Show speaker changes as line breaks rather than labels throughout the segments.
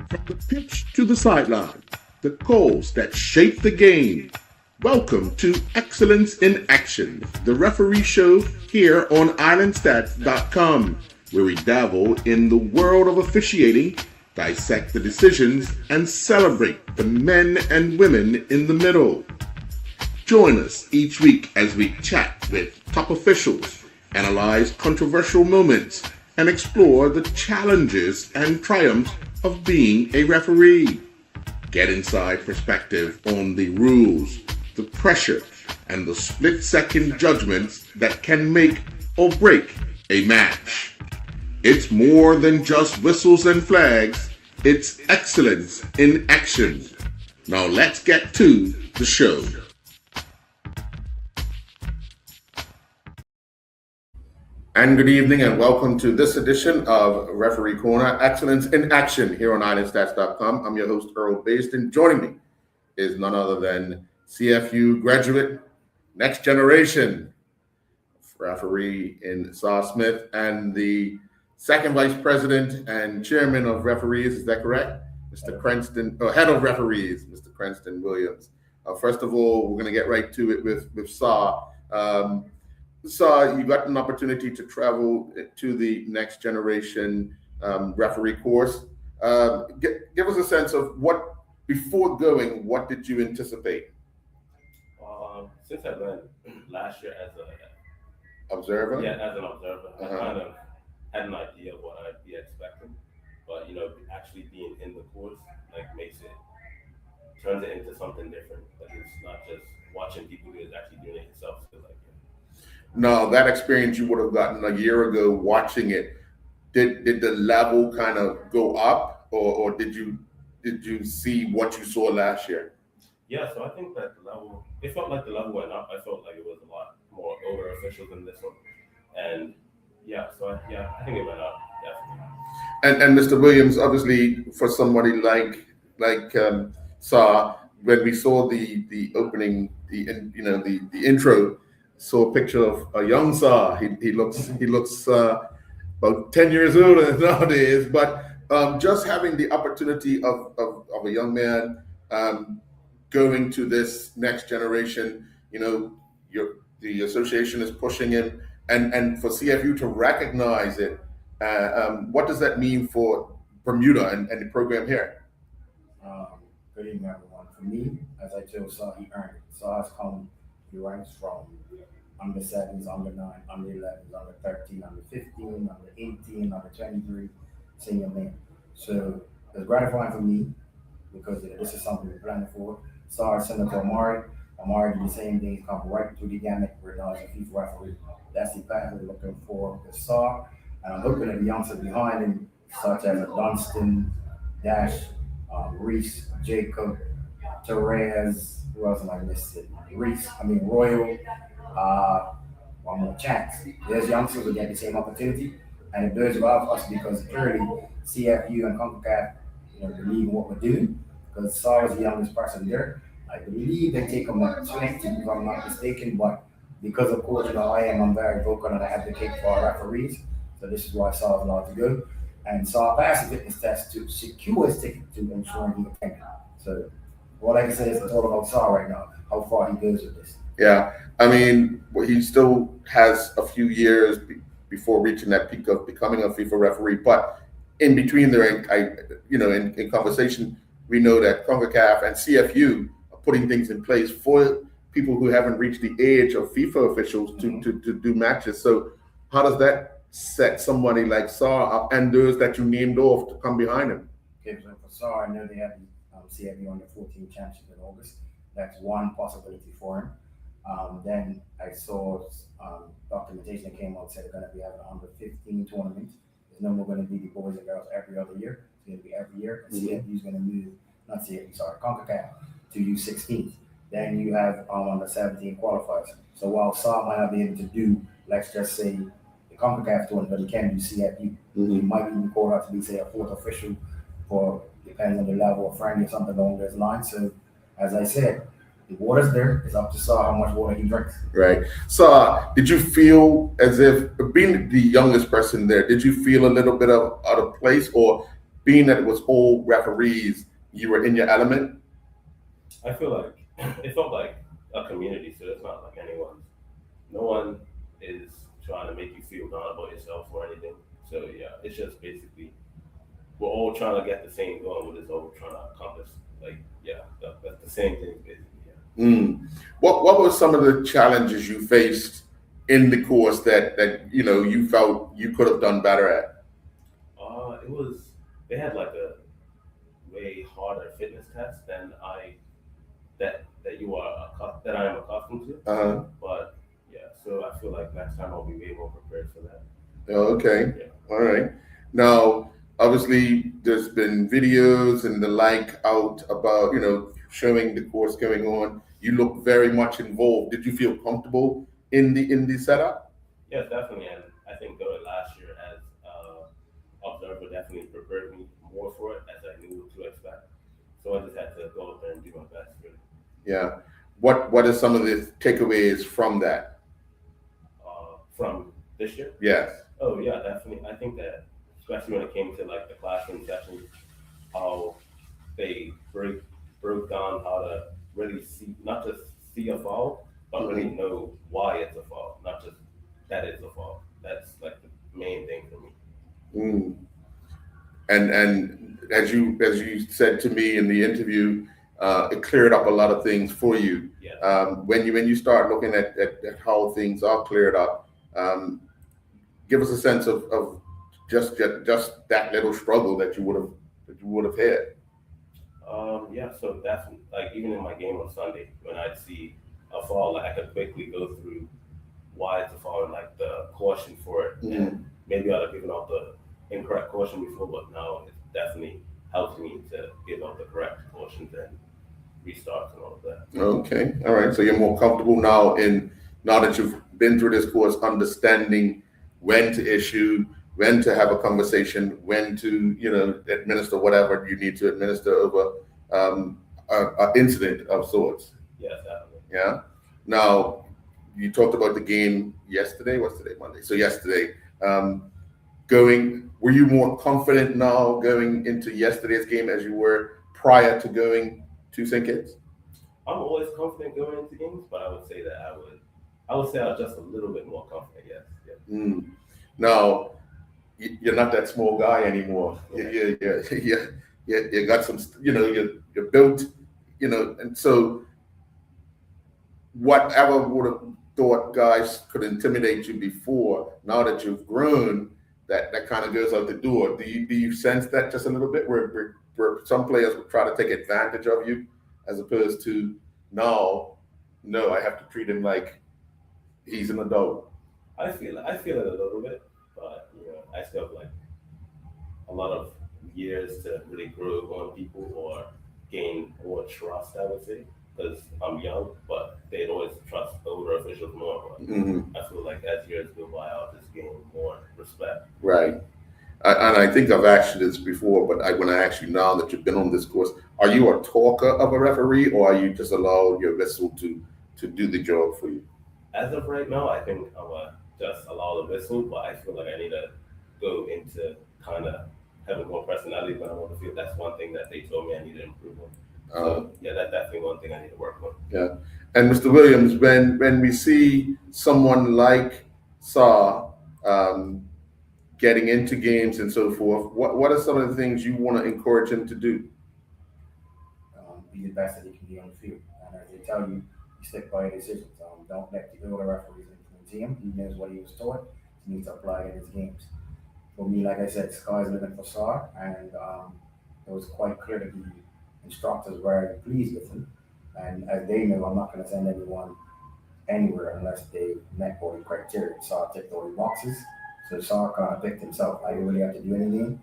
From the pitch to the sideline, the calls that shape the game. Welcome to Excellence in Action, the referee show here on IslandStats.com, where we dabble in the world of officiating, dissect the decisions, and celebrate the men and women in the middle. Join us each week as we chat with top officials, analyze controversial moments, and explore the challenges and triumphs of being a referee. Get inside perspective on the rules, the pressure, and the split-second judgments that can make or break a match. It's more than just whistles and flags, it's excellence in action. Now let's get to the show. And good evening and welcome to this edition of Referee Corner, Excellence in Action here on IslandStats.com. I'm your host, Earl Baston. Joining me is none other than CFU graduate, next generation referee in Saw Smith and the second vice president and chairman of referees, is that correct? Mr. Cranston, head of referees, Mr. Cranston Williams. First of all, we're going to get right to it with Saw. So you got an opportunity to travel to the next generation referee course. Give us a sense of what, before going, what did you anticipate?
Since I went last year as an
observer,
I kind of had an idea of what I'd be expecting. But actually being in the course turns it into something different. Like it's not just watching people do it, it's actually doing it yourself. So
No, that experience you would have gotten a year ago watching it, did the level kind of go up, or did you see what you saw last year?
Yeah, so I think that it felt like the level went up. I felt like it was a lot more older officials than this one. And I think it went up, definitely.
And Mr. Williams, obviously for somebody like Saw, when we saw the opening, the intro, saw a picture of a young Saw. He looks about 10 years older nowadays. But just having the opportunity of a young man going to this next generation, the association is pushing him, and for CFU to recognize it, what does that mean for Bermuda and the program here?
Good evening, everyone. For me, as I told Saw, he earned it. Saw has come. He ranks from under 7s, under 9, under 11s, under 13, under 15, under 18, under 23, senior man. So it's gratifying for me because this is something we're planning for. Saw sent it to Amari. Amari did the same thing, come right through the gamut. We're now as a FIFA referee. That's the path we're looking for with Saw. And I'm looking at the youngsters behind him, such as Dunstan, Dash, Reese, Jacob, Therese, who else am I missing? Royal, one more chance. There's youngsters who get the same opportunity, and it does well for us because clearly CFU and CONCACAF, believe in what we're doing. Because Saul is the youngest person there. I believe they take him at 20, if I'm not mistaken, but because of course, I'm very vocal and I advocate for our referees. So this is why Saul is allowed to go. And Saul passed the fitness test to secure his ticket to ensure he attended. So what I can say is it's all about Saul right now, how far he goes with this.
Yeah, he still has a few years before reaching that peak of becoming a FIFA referee. But in between there, in conversation, we know that CONCACAF and CFU are putting things in place for people who haven't reached the age of FIFA officials to do matches. So how does that set somebody like Saw up and those that you named off to come behind him?
Okay, so for Saw, I know they have CFU on the 14 championship in August. That's one possibility for him. Then I saw documentation that came out said they're going to be having under 15 tournaments. There's no more going to be the boys and girls every other year. It's going to be every year. And CFU is going to move, CONCACAF to U16. Then you have under 17 qualifiers. So while Saw might not be able to do, let's just say, the CONCACAF tournament, but he can do CFU. He might even call out to be, say, a fourth official for, depending on the level of friendly or something along those lines. So as I said, the water's there. It's up to Saw how much water he drinks.
Right. So did you feel as if, being the youngest person there, did you feel a little bit of out of place, or being that it was all referees, you were in your element?
I feel like it felt like a community, so it's not like no one is trying to make you feel down about yourself or anything. So yeah, it's just basically we're all trying to get the same goal. We're just all trying to accomplish. Like yeah, that's the same thing basically. Yeah.
What were some of the challenges you faced in the course that you felt you could have done better at?
It was they had like a way harder fitness test than that I am accustomed to.
Uh-huh.
But yeah, so I feel like next time I'll be way more prepared for that.
Oh, okay.
Yeah.
All right. Now, obviously, there's been videos and the like out about, showing the course going on. You look very much involved. Did you feel comfortable in the setup?
Yes, definitely. And I think going last year as observer definitely prepared me more for it as I knew what to expect. So I just had to go up there and do my best really.
Yeah. What are some of the takeaways from that?
From this year?
Yes.
Oh yeah, definitely. I think that especially when it came to like the classroom sessions, how they broke down how to really see, not just see a foul, but really know why it's a foul, not just that it's a foul. That's like the main thing for me.
And as you said to me in the interview, it cleared up a lot of things for you.
Yeah.
When you start looking at how things are cleared up, give us a sense of just that little struggle that you would have had.
Yeah, so that's like even in my game on Sunday when I'd see a foul, like I could quickly go through why it's a foul and like the caution for it. And maybe I'd have given out the incorrect caution before, but now it definitely helps me to give out the correct cautions and restarts and all of that.
Okay, all right. So you're more comfortable now that you've been through this course, understanding when to issue, when to have a conversation, when to administer whatever you need to administer over an incident of sorts.
Yes, definitely.
Yeah. Now, you talked about the game yesterday. What's today? Monday. So yesterday, were you more confident now going into yesterday's game as you were prior to going to St. Kitts?
I'm always confident going into games, but I would say that I was just a little bit more confident. Yes. Yeah.
Now, you're not that small guy anymore. You got some. You're built. And so whatever would have thought guys could intimidate you before, now that you've grown, that kind of goes out the door. Do you sense that just a little bit, where some players would try to take advantage of you, as opposed to now, no, I have to treat him like he's an adult?
I feel it a little bit, but I still have like a lot of years to really grow on people or gain more trust, I would say, because I'm young, but they'd always trust older officials more. But I feel like as years go by, I'll just gain more respect.
Right. And I think I've asked you this before, but when I ask you now that you've been on this course, are you a talker of a referee, or are you just allow your whistle to do the job for you?
As of right now, I think I'm just allow the whistle, but I feel like I need to go into kind of having more personality when I'm on the field. That's one thing that they told me I need to improve on. So yeah, that's definitely one thing I need to work on.
Yeah. And Mr. Williams, when we see someone like Saar getting into games and so forth, what are some of the things you want to encourage him to do?
Be the best that he can be on the field. And as they tell you, stick by your decisions. Don't let the older referees influence him. He knows what he was taught. He needs to apply it in his games. For me, like I said, sky's the limit for Saar, and it was quite clear that the instructors were pleased with him. And as they know, I'm not going to send anyone anywhere unless they met all the criteria. Saar ticked all the boxes, so Saar kind of picked himself. I didn't really have to do anything.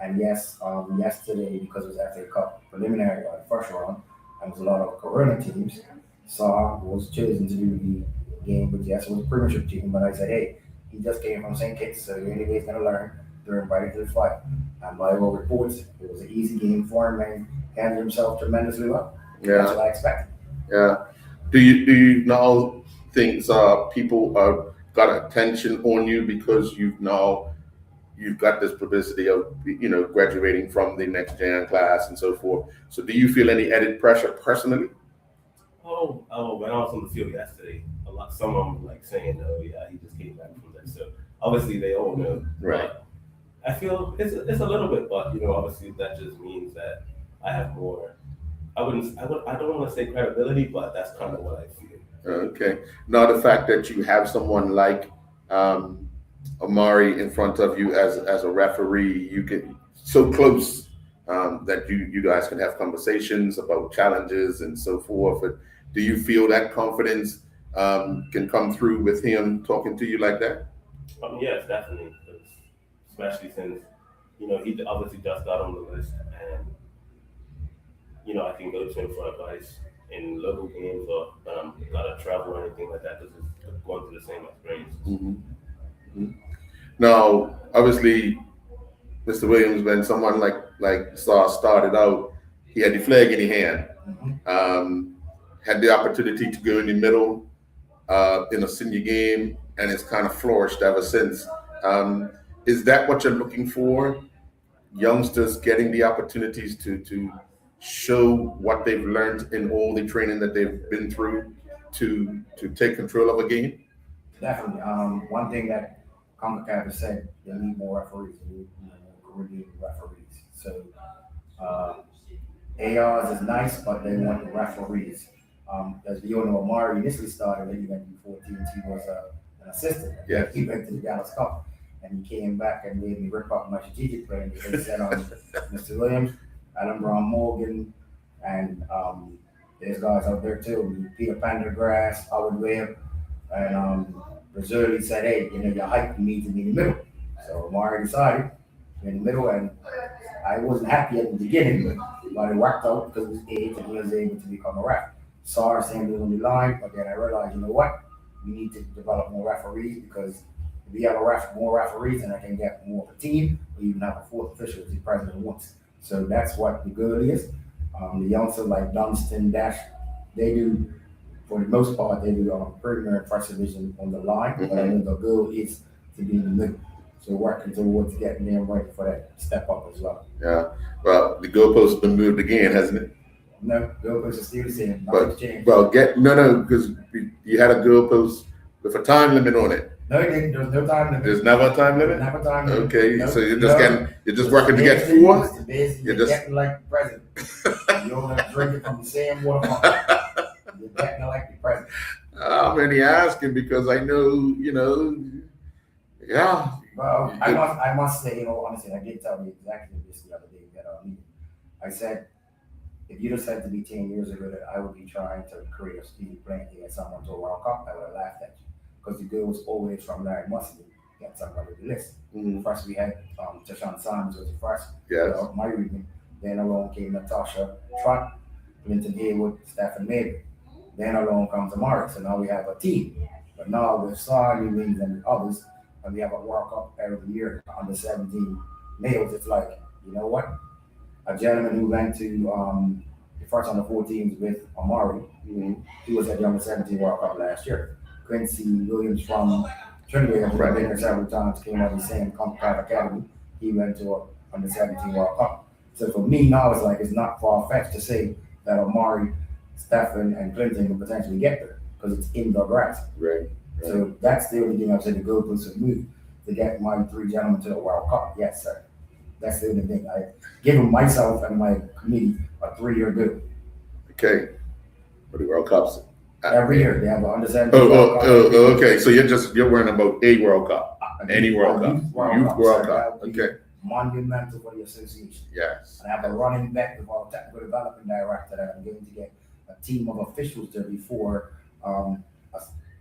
And yes, yesterday, because it was FA Cup preliminary or the first round, and there was a lot of Corona teams, Saar was chosen to do the game, but yes, it was a premiership team. But I said, hey, he just came from St. Kitts, so anyway, he's going to learn. They're invited to the fight. And by all reports, it was an easy game for him and handled himself tremendously well.
Yeah.
That's what I expected.
Yeah. Do you now think people got attention on you because you've now you've got this publicity of graduating from the next gen class and so forth. So do you feel any added pressure personally?
Oh, when I was on the field yesterday, some of them were like saying, "Oh yeah, he just came back from that." So obviously they all know,
Right.
But I feel it's a little bit, but obviously that just means that I have more. I don't want to say credibility, but that's kind of what I feel.
Okay. Now the fact that you have someone like Amari in front of you as a referee, you can so close that you guys can have conversations about challenges and so forth. And do you feel that confidence can come through with him talking to you like that?
Yes, definitely, 'cause especially since he obviously just got on the list, and I can go to him for advice in local games or gotta travel or anything like that. This is going through the same experience.
Mm-hmm. Now, obviously, Mr. Williams, when someone like Sauce started out, he had the flag in his hand, had the opportunity to go in the middle in a senior game, and it's kind of flourished ever since. Is that what you're looking for? Youngsters getting the opportunities to show what they've learned in all the training that they've been through to take control of a game?
Definitely. One thing that CONCACAF has said, they need more referees. They need more Caribbean referees. So ARs is nice, but they want the referees. As we all know, Amari initially started when he went before teams. He was an assistant.
Yeah.
He went to the Dallas Cup, and he came back and made me rip up my strategic plan. They said Mr. Williams, Adam Brown Morgan, and there's guys out there too. Peter Pendergrass, Howard Webb, and Brazil said, hey, your height needs to be in the middle. So Amari decided in the middle, and I wasn't happy at the beginning, but it worked out because of his age and he was able to become a ref. Saw same thing on the line, but then I realized, what? We need to develop more referees because if we have more referees, and I can get more of a team, we even have a fourth official as the president wants. So that's what the goal is. The youngsters like Dunston, Dash, they do, for the most part, they do Premier and First Division on the line, but I know the goal is to be in the middle. So working towards getting them ready for that step up as well.
Yeah. Well, the goalpost has been moved again, hasn't it?
No, goalposts are still the same.
Because you had a goalpost with a time limit on it.
No, there's no time limit.
There's never a time limit.
Never time limit.
Okay,
no,
so you're just working to get four.
You're just getting like the president. You're only drinking from the same water fountain. You're getting like the president.
I'm only asking because I know, yeah.
Well, I must say, honestly, I did tell you exactly this the other day at our meeting. I said, if you'd have said to me 10 years ago that I would be trying to create a speedy plan to get someone to a World Cup, I would have laughed at you. Because the goal was always from Larry Musselman, get somebody to the list.
Mm-hmm.
First, we had Tashawn Simons was the first.
Yes.
My region. Then along came Natasha Trott, Clinton Haywood, Stephen Mabry. Then along comes Amari. So now we have a team. But now with Sardi, Wings, and others, and we have a World Cup every year under 17 males. It's like, you know what? A gentleman who went to the first under 14s with Amari, he was at the under 17 World Cup last year. Quincy Williams from Trinidad, who's been there several times, came out of the same CONCACAF Academy. He went to a under 17 World Cup. So for me now, it's not far-fetched to say that Amari, Stephen, and Clinton can potentially get there because it's indoor grass.
Right.
So that's the only thing I've said, the goalposts have moved to get my three gentlemen to the World Cup. Yes, sir. That's the only thing. I given myself and my committee a 3-year goal.
Okay. For the World Cups.
Every year they have an under 17.
Okay. So you're worrying about a World Cup, any World Cup, Youth World Cup. Okay.
Monumental for the association.
Yes.
And I have a running back with our technical development director that I'm going to get a team of officials there before a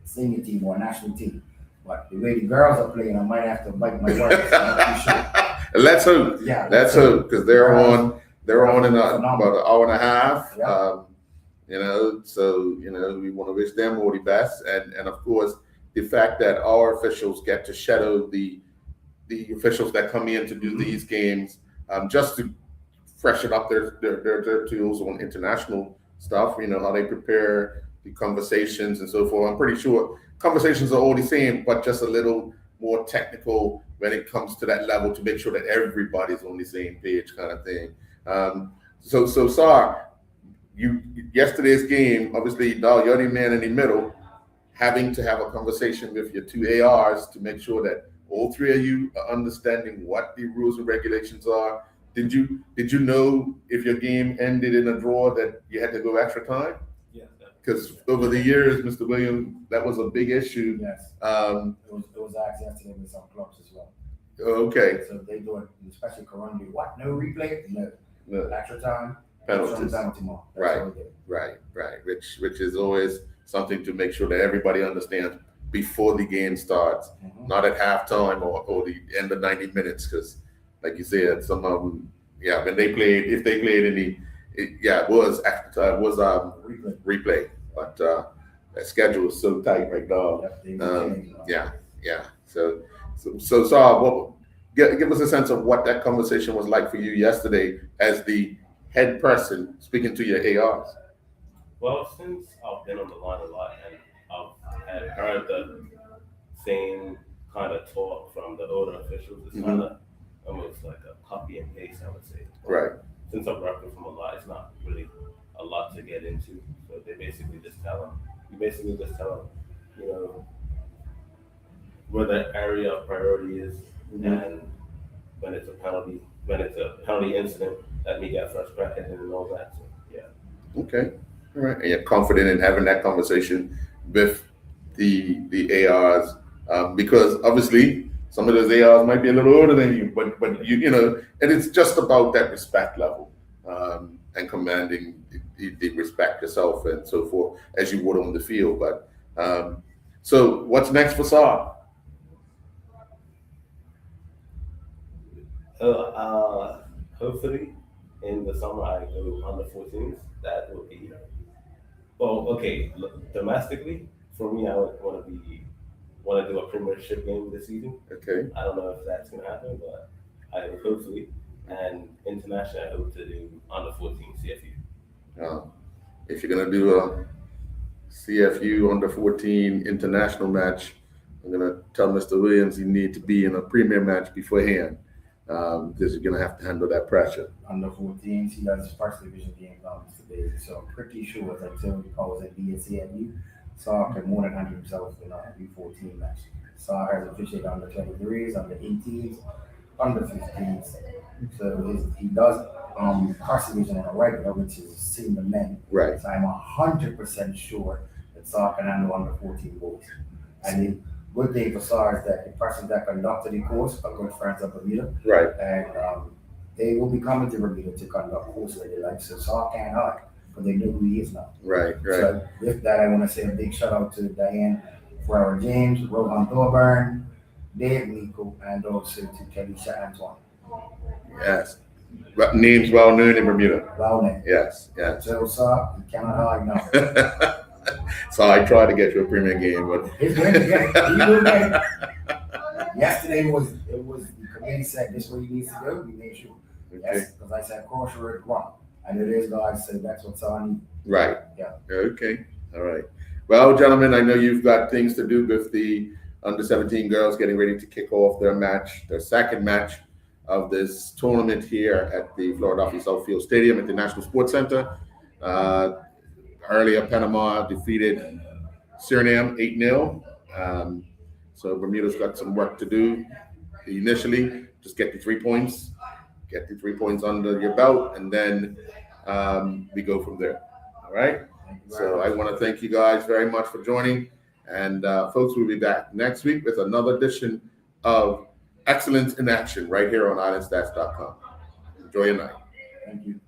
senior team or a national team. But the way the girls are playing, I might have to bite my words. I'm not too sure.
Let's hope.
Yeah.
Let's hope because they're on in about an hour and a half.
Yeah.
So we want to wish them all the best, and of course the fact that our officials get to shadow the officials that come in to do these games, just to freshen up their tools on international stuff. How they prepare the conversations and so forth. I'm pretty sure conversations are all the same, but just a little more technical when it comes to that level to make sure that everybody's on the same page, kind of thing. So Sar, yesterday's game, obviously, now you're the man in the middle, having to have a conversation with your two ARs to make sure that all three of you are understanding what the rules and regulations are. Did you know if your game ended in a draw that you had to go extra time?
Yeah.
Because over the years, Mr. Williams, that was a big issue.
Yes. It was asked yesterday with some clubs as well.
Okay.
So they do it, especially Corondi. What? No replay? No.
No.
Extra time.
Penalties.
Penalty more.
Right. Which is always something to make sure that everybody understands before the game starts, not at halftime or the end of 90 minutes. Because, like you said, some of them, when they played, if they played in it was extra time, it was replay. But that schedule is so tight right now. So Saul, give us a sense of what that conversation was like for you yesterday as the head person speaking to your ARs.
Well, since I've been on the line a lot and I've heard the same kind of talk from the older officials, it's kind of almost like a copy and paste, I would say.
Right.
Since I've worked with them a lot, it's not really a lot to get into. So they basically just tell them, where the area of priority is, and when it's a penalty incident, let me get first crack at it and all that. So, yeah.
Okay. All right. And you're confident in having that conversation with the ARs, because obviously some of those ARs might be a little older than you, but and it's just about that respect level, and commanding the respect yourself and so forth as you would on the field. But so what's next for Saar?
Hopefully in the summer I go under 14s. That would be domestically for me. I would want to do a premiership game this season.
Okay.
I don't know if that's gonna happen, but I would hopefully. And international, I hope to do under 14 CFU.
If you're gonna do a CFU under 14 international match, I'm gonna tell Mr. Williams you need to be in a premier match beforehand, because you're gonna have to handle that pressure.
Under 14, he does his first division game today, so I'm pretty sure that until he calls it BSCFU, Saar can more than handle himself in a U14 match. Saar has officiated under 23s, under 18s, under 15s. So he does first division on a regular, which is senior men.
Right.
So I'm 100% sure that Saar can handle under 14 boys. And the good thing for Saar is that the person that conducted the course are good friends of Bermuda.
Right.
And they will be coming to Bermuda to conduct courses that they like. So Saar can't hide, because they know who he is now.
Right.
So with that, I want to say a big shout out to Diane Ferrara James, Rohan Thorburn, Dave Nico, and also to Kelisha Antoine.
Yes. Names well known in Bermuda.
Well named.
Yes.
So Saar, you cannot hide now.
So I tried to get you a premier game, but
It's going to get it. He will get it. Yesterday it was the committee said this is where he needs to go. We made sure. Yes, because I said crossroad run. And it is guys, so that's what Saar needs.
right.
Yeah.
Okay. All right. Well, gentlemen, I know you've got things to do with the under 17 girls getting ready to kick off their second match of this tournament here at the Philadelphia Southfield Stadium at the National Sports Center. Earlier, Panama defeated Suriname 8-0. So Bermuda's got some work to do. Initially, just get the 3 points. Get the 3 points under your belt, and then we go from there. All right? So I want to thank you guys very much for joining. And folks, we'll be back next week with another edition of Excellence in Action right here on IslandStats.com. Enjoy your night.
Thank you.